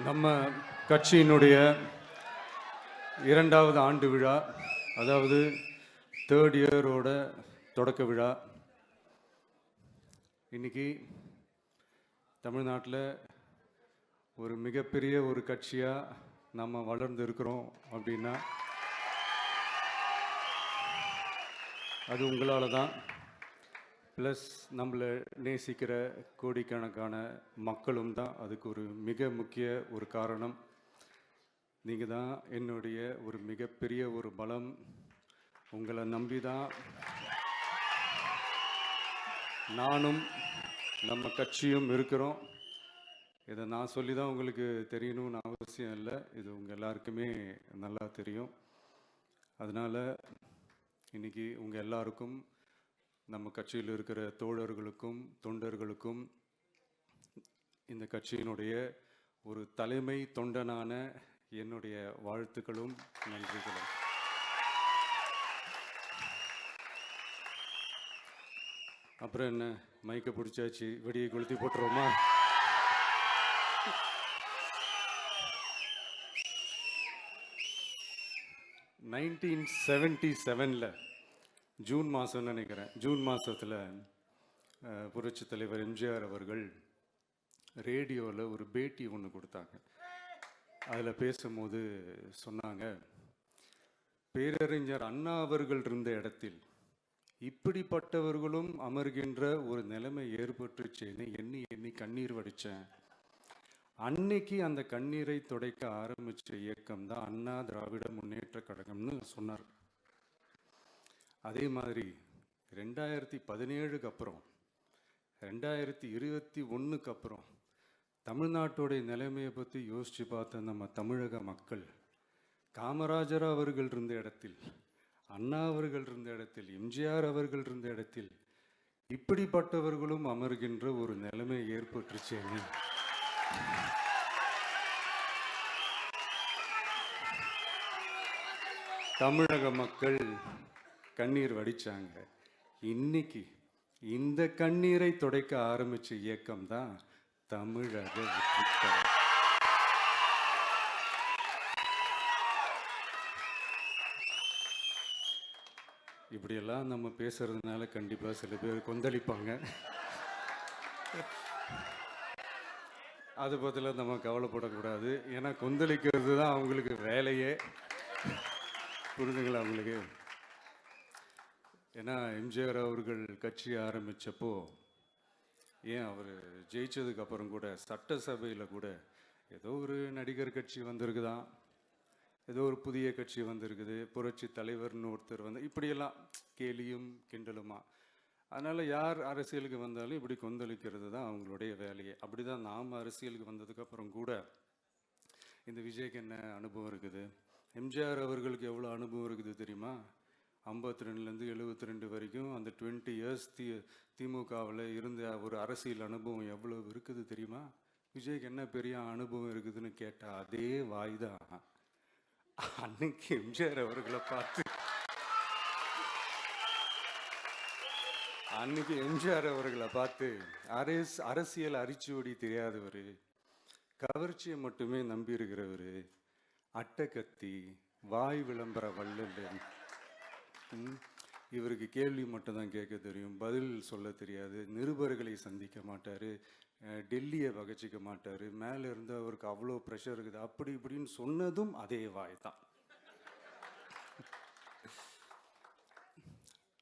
நம்ம கட்சியினுடைய 2வது ஆண்டு விழா, அதாவது 3rd இயரோட தொடக்க விழா. இன்னைக்கு தமிழ்நாட்டில் ஒரு மிகப்பெரிய ஒரு கட்சியாக நம்ம வளர்ந்து இருக்கிறோம் அப்படின்னா அது உங்களால் தான். ப்ளஸ் நம்மளை நேசிக்கிற கோடிக்கணக்கான மக்களும் தான் அதுக்கு ஒரு மிக முக்கிய ஒரு காரணம். நீங்கள் தான் என்னுடைய ஒரு மிகப்பெரிய ஒரு பலம். உங்களை நம்பி தான் நானும் நம்ம கட்சியும் இருக்கிறோம். இதை நான் சொல்லி தான் உங்களுக்கு தெரியணும்னு அவசியம் இல்லை, இது உங்கள் எல்லாருக்குமே நல்லா தெரியும். அதனால் இன்றைக்கி உங்கள் எல்லாருக்கும், நம்ம கட்சியில் இருக்கிற தோழர்களுக்கும் தொண்டர்களுக்கும், இந்த கட்சியினுடைய ஒரு தலைமை தொண்டனான என்னுடைய வாழ்த்துக்களும் நன்றிகளும். அப்புறம் என்ன, மைக்கை பிடிச்சாச்சு, வெடியை கொளுத்தி போட்டுருவோமா? (1977) ஜூன் மாதம்னு நினைக்கிறேன், ஜூன் மாதத்தில் புரட்சி தலைவர் எம்ஜிஆர் அவர்கள் ரேடியோவில் ஒரு பேட்டி ஒன்று கொடுத்தாங்க. அதில் பேசும்போது சொன்னாங்க, பேரறிஞர் அண்ணா அவர்கள் இருந்த இடத்தில் இப்படிப்பட்டவர்களும் அமர்கின்ற ஒரு நிலைமை ஏற்பட்டுச்சேன்னு எண்ணி எண்ணி கண்ணீர் வடித்தேன். அன்னைக்கு அந்த கண்ணீரை துடைக்க ஆரம்பித்த இயக்கம் தான் அண்ணா திராவிட முன்னேற்ற கழகம்னு சொன்னார். அதே மாதிரி 2017க்கு அப்புறம் 2021க்கு அப்புறம் தமிழ்நாட்டுடைய நிலைமையை பற்றி யோசித்து பார்த்த நம்ம தமிழக மக்கள், காமராஜர் அவர்கள் இருந்த இடத்தில், அண்ணா அவர்கள் இருந்த இடத்தில், எம்ஜிஆர் அவர்கள் இருந்த இடத்தில் இப்படிப்பட்டவர்களும் அமர்கின்ற ஒரு நிலைமை ஏற்பட்டுச்சேன்னு தமிழக மக்கள் கண்ணீர் வடிச்சாங்க. இன்னைக்கு இந்த கண்ணீரை துடைக்க ஆரம்பிச்ச இயக்கம் தான் தமிழக வெற்றிக்கழகம். இப்படியெல்லாம் நம்ம பேசுறதுனால கண்டிப்பா சில பேர் கொந்தளிப்பாங்க. அது பத்தில நம்ம கவலைப்படக்கூடாது. ஏன்னா கொந்தளிக்கிறது தான் அவங்களுக்கு வேலையே. புரிஞ்சுங்களா அவங்களுக்கு? ஏன்னா எம்ஜிஆர் அவர்கள் கட்சி ஆரம்பித்தப்போ, ஏன் அவர் ஜெயிச்சதுக்கு அப்புறம் கூட சட்டசபையில் கூட ஏதோ ஒரு நடிகர் கட்சி வந்திருக்குதான், ஏதோ ஒரு புதிய கட்சி வந்திருக்குது, புரட்சி தலைவர்னு ஒருத்தர் வந்து, இப்படியெல்லாம் கேலியும் கிண்டலுமா. அதனால் யார் அரசியலுக்கு வந்தாலும் இப்படி கொந்தளிக்கிறது தான் அவங்களுடைய வேலையே. அப்படி தான் நாம் அரசியலுக்கு வந்ததுக்கப்புறம் கூட இந்த விஜய்க்கு என்ன அனுபவம் இருக்குது, எம்ஜிஆர் அவர்களுக்கு எவ்வளோ அனுபவம் இருக்குது தெரியுமா? 52லேருந்து 72 வரைக்கும் அந்த 20 இயர்ஸ் திமுகவில் இருந்த ஒரு அரசியல் அனுபவம் எவ்வளோ இருக்குது தெரியுமா? விஜய்க்கு என்ன பெரிய அனுபவம் இருக்குதுன்னு கேட்டால் அதே வாய் தான் அன்னைக்கு எம்ஜிஆர் அவர்களை பார்த்து, அன்னைக்கு எம்ஜிஆர் அவர்களை பார்த்து, அரசியல் அரிச்சுவடி தெரியாதவர், கவர்ச்சியை மட்டுமே நம்பி இருக்கிறவர், அட்டக்கத்தி, வாய் விளம்பர வள்ளல், இவருக்கு கேள்வி மட்டும்தான் கேட்க தெரியும், பதில் சொல்ல தெரியாது, நிருபர்களை சந்திக்க மாட்டார், டெல்லியை வகச்சிக்க மாட்டார், மேலே இருந்து அவருக்கு அவ்வளோ ப்ரெஷர் இருக்குது, அப்படி இப்படின்னு சொன்னதும் அதே வாய் தான்.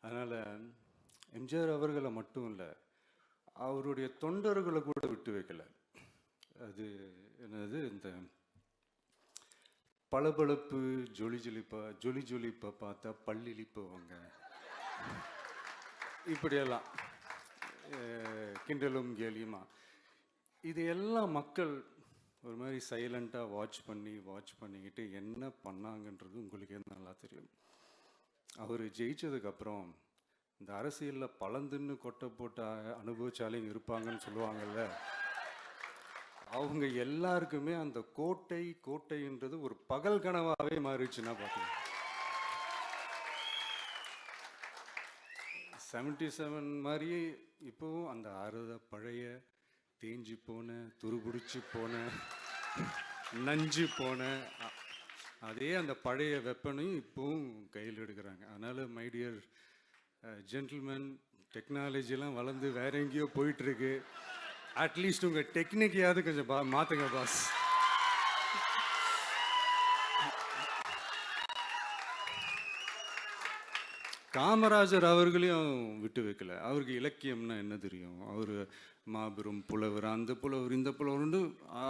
அதனால் எம்ஜிஆர் அவர்களை மட்டும் இல்லை, அவருடைய தொண்டர்களை கூட விட்டு வைக்கல. அது என்னது, இந்த பளபளப்பு ஜொலி ஜொலிப்பை பார்த்தா பல்லிழிப்பவங்க, இப்படியெல்லாம் கிண்டலும் கேலியுமா, இதையெல்லாம் மக்கள் ஒரு மாதிரி சைலண்ட்டாக வாட்ச் பண்ணிக்கிட்டு என்ன பண்ணாங்கன்றது உங்களுக்கு நல்லா தெரியும். அவர் ஜெயிச்சதுக்கப்புறம் இந்த அரசியலில் பழந்துன்னு கொட்டை போட்ட அனுபவிச்சாலையும் இருப்பாங்கன்னு சொல்லுவாங்கல்ல, அவங்க எல்லாருக்குமே அந்த கோட்டைன்றது ஒரு பகல் கனவாகவே மாறிடுச்சுன்னா பார்த்துங்க. 77 மாதிரியே இப்போவும் அந்த பழைய தேஞ்சி போன துருபிடிச்சு போன நஞ்சு போன அதே அந்த பழைய வெப்பனையும் இப்போவும் கையில் எடுக்கிறாங்க. அதனால் மை டியர் ஜென்டில்மேன், டெக்னாலஜிலாம் வளர்ந்து வேற எங்கேயோ போயிட்டுருக்கு. அட்லீஸ்ட் உங்கள் டெக்னிக்கையாவது கொஞ்சம் மாற்றுங்க பாஸ். காமராஜர் அவர்களையும் விட்டு வைக்கல. அவருக்கு இலக்கியம்னா என்ன தெரியும்? அவர் மாபெரும் புலவர், அந்த புலவர் இந்த புலவர்னு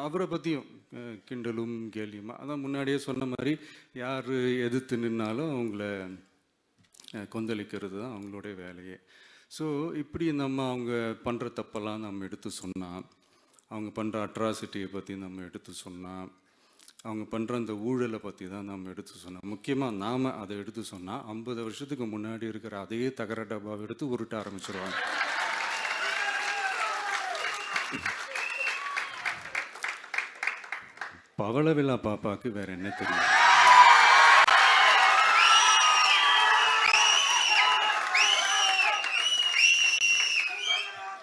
அவரை பற்றியும் கிண்டலும் கேலியுமா. அதான் முன்னாடியே சொன்ன மாதிரி யார் எதிர்த்து நின்னாலும் அவங்கள கொந்தளிக்கிறது தான் அவங்களுடைய வேலையே. ஸோ இப்படி அவங்க பண்ணுற தப்பெல்லாம் நம்ம எடுத்து சொன்னால், அவங்க பண்ணுற அட்ராசிட்டியை பற்றி நம்ம எடுத்து சொன்னால், அவங்க பண்ணுற அந்த ஊழலை பற்றி தான் நம்ம எடுத்து சொன்னோம். முக்கியமாக நாம் அதை எடுத்து சொன்னால் 50 வருஷத்துக்கு முன்னாடி இருக்கிற அதே தகர டப்பாவை எடுத்து உருட்ட ஆரம்பிச்சிருவாங்க. பவளவிழா பாப்பாவுக்கு வேற என்ன தெரியும்?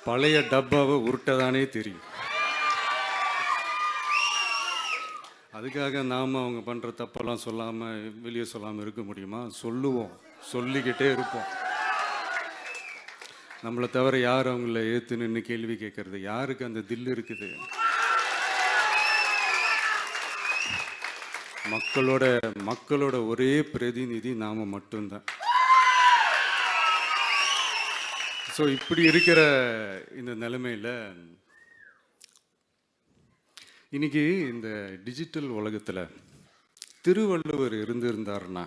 பழைய டப்பாவை உருட்டதானே தெரியும். அதுக்காக நாம் அவங்க பண்ணுற தப்பெல்லாம் சொல்லாமல் வெளியே சொல்லாமல் இருக்க முடியுமா? சொல்லுவோம், சொல்லிக்கிட்டே இருப்போம். நம்மளை தவிர யார் அவங்கள ஏற்று நின்று கேள்வி கேட்கறது? யாருக்கு அந்த தில் இருக்குது? மக்களோட ஒரே பிரதிநிதி நாம மட்டும்தான். ஸோ இப்படி இருக்கிற இந்த நிலைமையில் இன்னைக்கு இந்த டிஜிட்டல் உலகத்தில் திருவள்ளுவர் இருந்திருந்தாருன்னா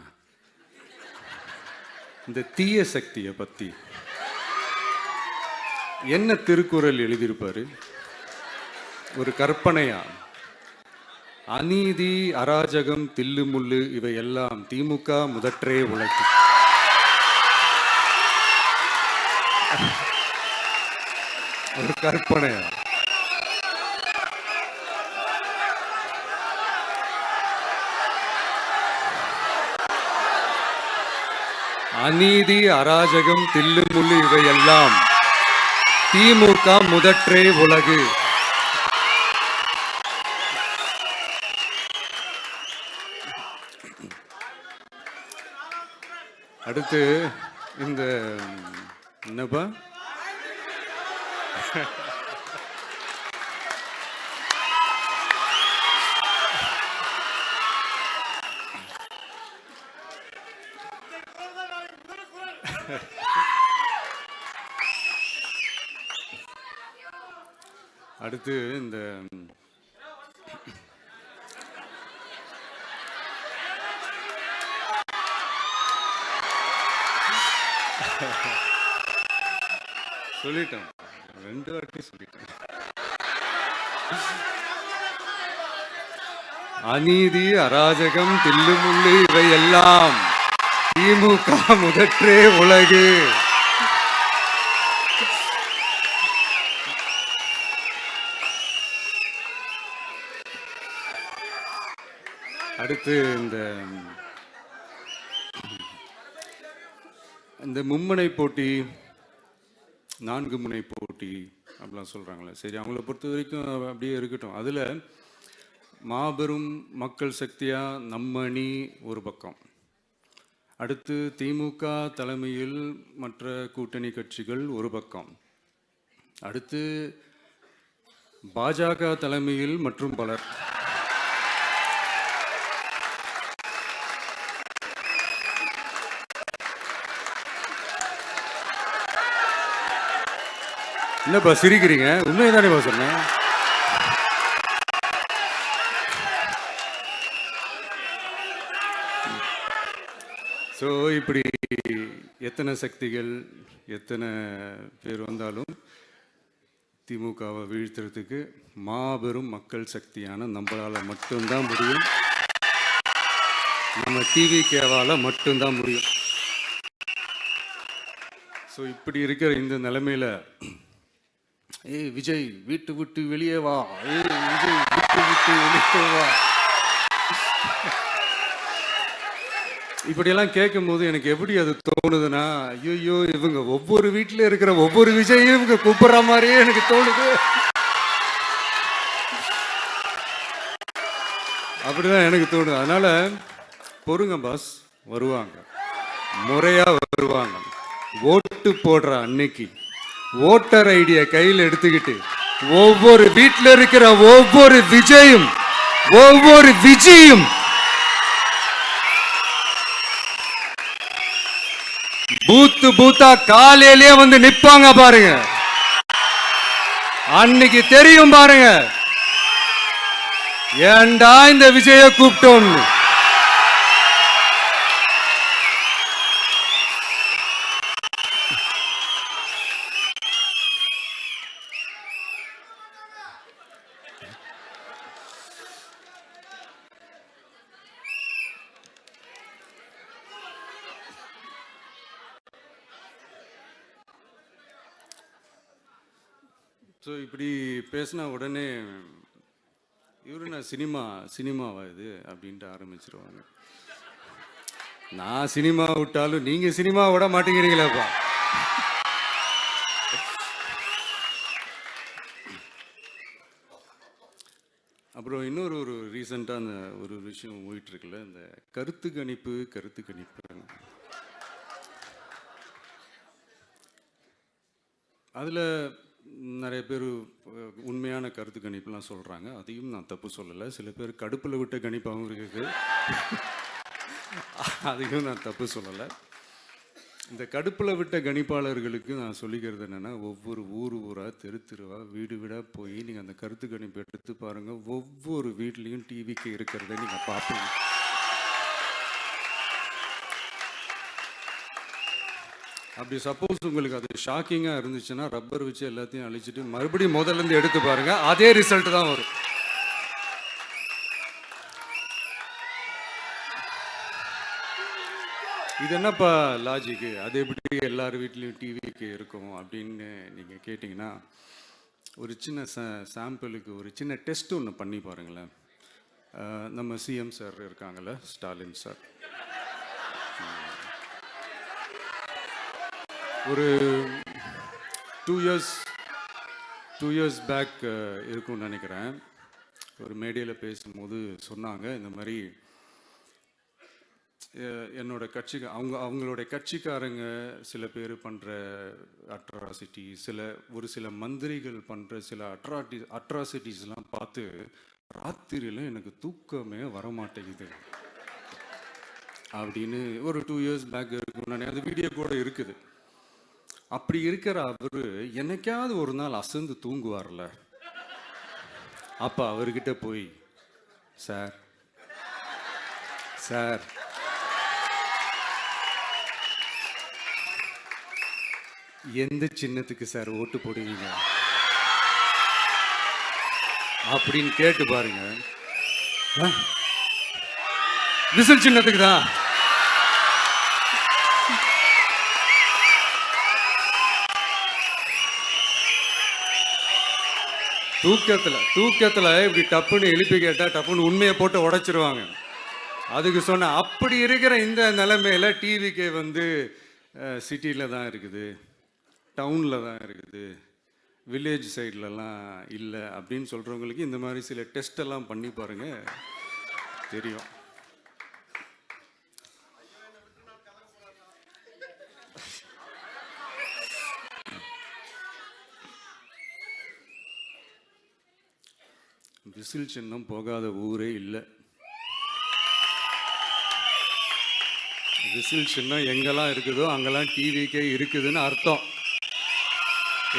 இந்த தீய சக்தியை பற்றி என்ன திருக்குறள் எழுதியிருப்பாரு? ஒரு கற்பனையா, அநீதி, அராஜகம், தில்லுமுள்ளு இவை எல்லாம் திமுக முதற்றே உலகு. ஒரு கற்பனையா? அநீதி, அராஜகம், தில்லுமுள்ளு இவை எல்லாம் திமுக முதற்றே உலகு. அடுத்து இந்த என்னப்பா அடுத்து இந்த சொல்லிட்டேன், 2 வாட்டி சொல்லிட்டேன். அநீதி, அராஜகம், தில்லுமுள்ளு இவை எல்லாம் திமுக முதற்றே உலகு. அடுத்து இந்த மும்முனை போட்டி, 4 முனை போட்டி அப்படிலாம் சொல்கிறாங்களே, சரி அவங்கள பொறுத்த வரைக்கும் அப்படியே இருக்கட்டும். அதில் மாபெரும் மக்கள் சக்தியாக நம்ம அணி ஒரு பக்கம், அடுத்து திமுக தலைமையில் மற்ற கூட்டணி கட்சிகள் ஒரு பக்கம், அடுத்து பாஜக தலைமையில் மற்றும் பலர். என்னப்பா சிரிக்கிறீங்க? உண்மையை தானேப்பா சொன்னேன். ஸோ இப்படி எத்தனை சக்திகள் எத்தனை பேர் வந்தாலும் திமுகவை வீழ்த்துறதுக்கு மாபெரும் மக்கள் சக்தியான நம்மளால் மட்டும்தான் முடியும். நம்ம டிவிகேவால் மட்டும்தான் முடியும். ஸோ இப்படி இருக்கிற இந்த நிலைமையில் ஏய் விஜய் வீட்டு விட்டு வெளியே வா, ஏய் விஜய் வீட்டு விட்டு வெளியே வா, இப்படியெல்லாம் கேட்கும்போது எனக்கு எப்படி அது தோணுதுன்னா, ஐயோ இவங்க ஒவ்வொரு வீட்டில் இருக்கிற ஒவ்வொரு விஜயும் இவங்க கூப்பிடுற மாதிரியே எனக்கு தோணுது. அப்படிதான் எனக்கு தோணுது. அதனால பொறுங்க பாஸ், வருவாங்க, முறையா வருவாங்க. ஓட்டு போடுற அன்னைக்கு ஓட்டர் ஐடிய கையில் எடுத்துக்கிட்டு ஒவ்வொரு வீட்டில் இருக்கிற ஒவ்வொரு விஜயும் ஒவ்வொரு விஜயும் பூத்து பூத்தா காலையிலே வந்து நிப்பாங்க பாருங்க. அன்னைக்கு தெரியும் பாருங்க, ஏண்டா இந்த விஜய கூப்பிட்டோம். ஸோ இப்படி பேசினா உடனே இவரு நான் சினிமாவா இது அப்படின்ட்டு ஆரம்பிச்சிருவாங்க. நான் சினிமா விட்டாலும் நீங்க சினிமா விட மாட்டேங்கிறீங்களேப்பா. அப்புறம் இன்னொரு ரீசெண்டாக அந்த ஒரு விஷயம் போயிட்டு இருக்குல்ல, இந்த கருத்து கணிப்பு அதில் நிறைய பேர் உண்மையான கருத்து கணிப்புலாம் சொல்கிறாங்க. அதையும் நான் தப்பு சொல்லலை. சில பேர் கடுப்பில் விட்ட கணிப்பாகவும் இருக்குது, அதையும் நான் தப்பு சொல்லலை. இந்த கடுப்பில் விட்ட கணிப்பாளர்களுக்கு நான் சொல்லிக்கிறது என்னென்னா, ஒவ்வொரு ஊராக தெருவா வீடு வீடாக போய் நீங்கள் அந்த கருத்து கணிப்பு எடுத்து பாருங்கள். ஒவ்வொரு வீட்லேயும் டிவிக்கு இருக்கிறத நீங்கள் பார்ப்பீங்க. அப்படி சப்போஸ் உங்களுக்கு அது ஷாக்கிங்காக இருந்துச்சுன்னா ரப்பர் வச்சு எல்லாத்தையும் அழிச்சிட்டு மறுபடியும் முதல்லேருந்து எடுத்து பாருங்க, அதே ரிசல்ட் தான் வரும். இது என்னப்பா லாஜிக்கு, அது எப்படி எல்லார் வீட்லேயும் டிவிக்கு இருக்கும் அப்படின்னு நீங்கள் கேட்டிங்கன்னா, ஒரு சின்ன சாம்பிளுக்கு ஒரு சின்ன டெஸ்ட் ஒன்று பண்ணி பாருங்களேன். நம்ம சிஎம் சார் இருக்காங்கல்ல, ஸ்டாலின் சார், ஒரு 2 இயர்ஸ் பேக் இருக்கும்னு நினைக்கிறேன். ஒரு மேடையில் பேசும்போது சொன்னாங்க, இந்த மாதிரி என்னோட கட்சிக்கு அவங்களுடைய கட்சிக்காரங்க சில பேர் பண்ணுற அட்ராசிட்டி, ஒரு சில மந்திரிகள் பண்ணுற சில அட்ராசிட்டிஸ்லாம் பார்த்து ராத்திரியில் எனக்கு தூக்கமே வரமாட்டேங்குது அப்படின்னு ஒரு 2 இயர்ஸ் பேக் இருக்கும்னு அது வீடியோ கூட இருக்குது. அப்படி இருக்கிற அவரு என்னைக்காவது ஒரு நாள் அசந்து தூங்குவார்ல, அப்ப அவர்கிட்ட போய், சார் சார் எந்த சின்னத்துக்கு சார் ஓட்டு போடுவீங்க அப்படின்னு கேட்டு பாருங்க. விசில் சின்னத்துக்கு தான். தூக்கத்துல இப்படி டப்புன்னு எழுப்பி கேட்டா டப்புன்னு உண்மையை போட்டு உடைச்சிருவாங்க. அதுக்கு சொன்ன அப்படி இருக்கிற இந்த நிலைமையில டிவிக்கே வந்து சிட்டியில தான் இருக்குது, டவுன்ல தான் இருக்குது, வில்லேஜ் சைட்லலாம் இல்லை அப்படின்னு சொல்றவங்களுக்கு இந்த மாதிரி சில டெஸ்ட் எல்லாம் பண்ணி பாருங்க, தெரியும். விசில் சின்னம் போகாத ஊரே இல்லை. விசில் சின்னம் எங்கெல்லாம் இருக்குதோ அங்கெல்லாம் டிவிக்கே இருக்குதுன்னு அர்த்தம்.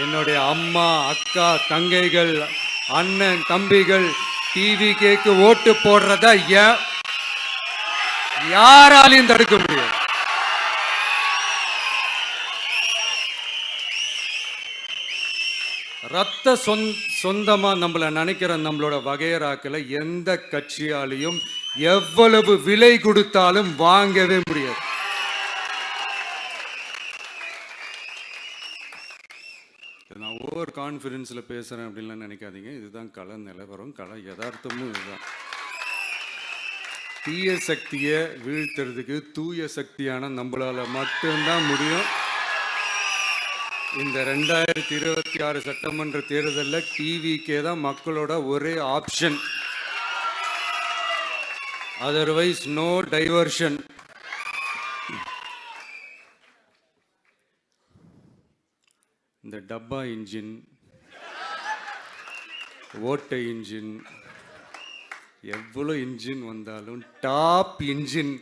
என்னுடைய அம்மா, அக்கா, தங்கைகள், அண்ணன், தம்பிகள் டிவிக்கேக்கு ஓட்டு போடுறத யாராலையும் தடுக்க முடியாது. ரத்த சொந்தமா நம்மள நினைக்கிற நம்மளோட வகையராக்களை எந்த கட்சியாலையும் எவ்வளவு விலை கொடுத்தாலும் வாங்கவே முடியாது. நான் ஓவர் கான்ஃபிடன்ஸ்ல பேசுறேன் அப்படின்லாம் நினைக்காதீங்க. இதுதான் கள நிலவரம், கள யதார்த்தமும் இதுதான். தீய சக்தியை வீழ்த்துறதுக்கு தூய சக்தியான நம்மளால மட்டும்தான் முடியும். இந்த 2026 சட்டமன்ற தேர்தலில் டிவிக்கே தான் மக்களோட ஒரே ஆப்ஷன். Otherwise no diversion. இந்த டப்பா இன்ஜின், ஓட்டை இன்ஜின், எவ்வளோ இன்ஜின் வந்தாலும் டாப் இன்ஜின்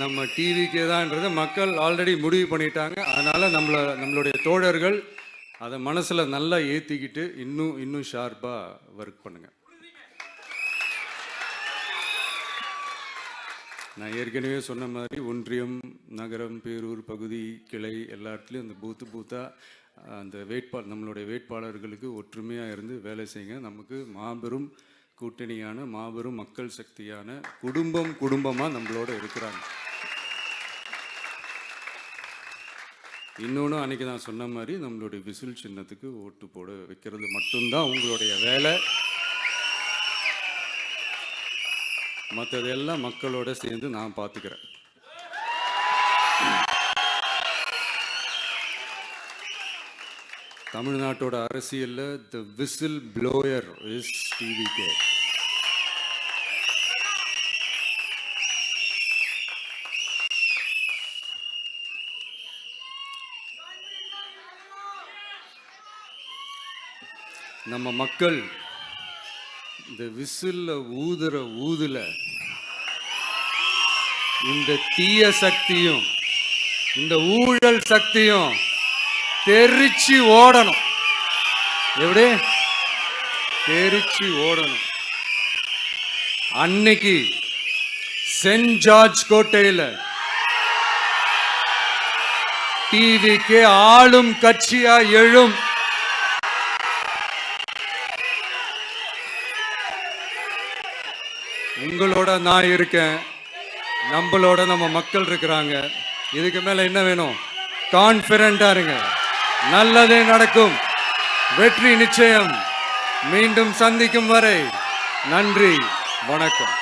நம்ம டிவிக்கே தான்ன்றதை மக்கள் ஆல்ரெடி முடிவு பண்ணிட்டாங்க. அதனால் நம்மளுடைய தோழர்கள் அதை மனசில் நல்லா ஏற்றிக்கிட்டு இன்னும் ஷார்ப்பாக ஒர்க் பண்ணுங்க. நான் ஏற்கனவே சொன்ன மாதிரி ஒன்றியம், நகரம், பேரூர், பகுதி, கிளை எல்லா இடத்துலையும் அந்த பூத்தாக அந்த நம்மளுடைய வேட்பாளர்களுக்கு ஒற்றுமையாக இருந்து வேலை செய்யுங்க. நமக்கு மாபெரும் கூட்டணியான மாபெரும் மக்கள் சக்தியான குடும்பமாக நம்மளோட இருக்கிறாங்க. இன்னொன்று அன்றைக்கி நான் சொன்ன மாதிரி நம்மளுடைய விசில் சின்னத்துக்கு ஓட்டு போட வைக்கிறது மட்டும்தான் உங்களுடைய வேலை. மற்றதெல்லாம் மக்களோட சேர்ந்து நான் பார்த்துக்கிறேன். தமிழ்நாட்டோட அரசியலில் தி விசில் ப்ளோயர் இஸ் டிவிகே. நம்ம மக்கள் இந்த விசில்ல ஊதுல இந்த தீய சக்தியும் இந்த ஊழல் சக்தியும் தெரிச்சு ஓடணும். எப்படி தெரிச்சு ஓடணும்? அன்னைக்கு சென்ட் ஜார்ஜ் கோட்டையில் டிவிக்கு ஆளும் கட்சியா எழும். உங்களோட நான் இருக்கேன், நம்மளோட நம்ம மக்கள் இருக்கிறாங்க. இதுக்கு மேல என்ன வேணும்? கான்ஃபிடென்ட்டா இருங்க, நல்லதே நடக்கும், வெற்றி நிச்சயம். மீண்டும் சந்திக்கும் வரை நன்றி, வணக்கம்.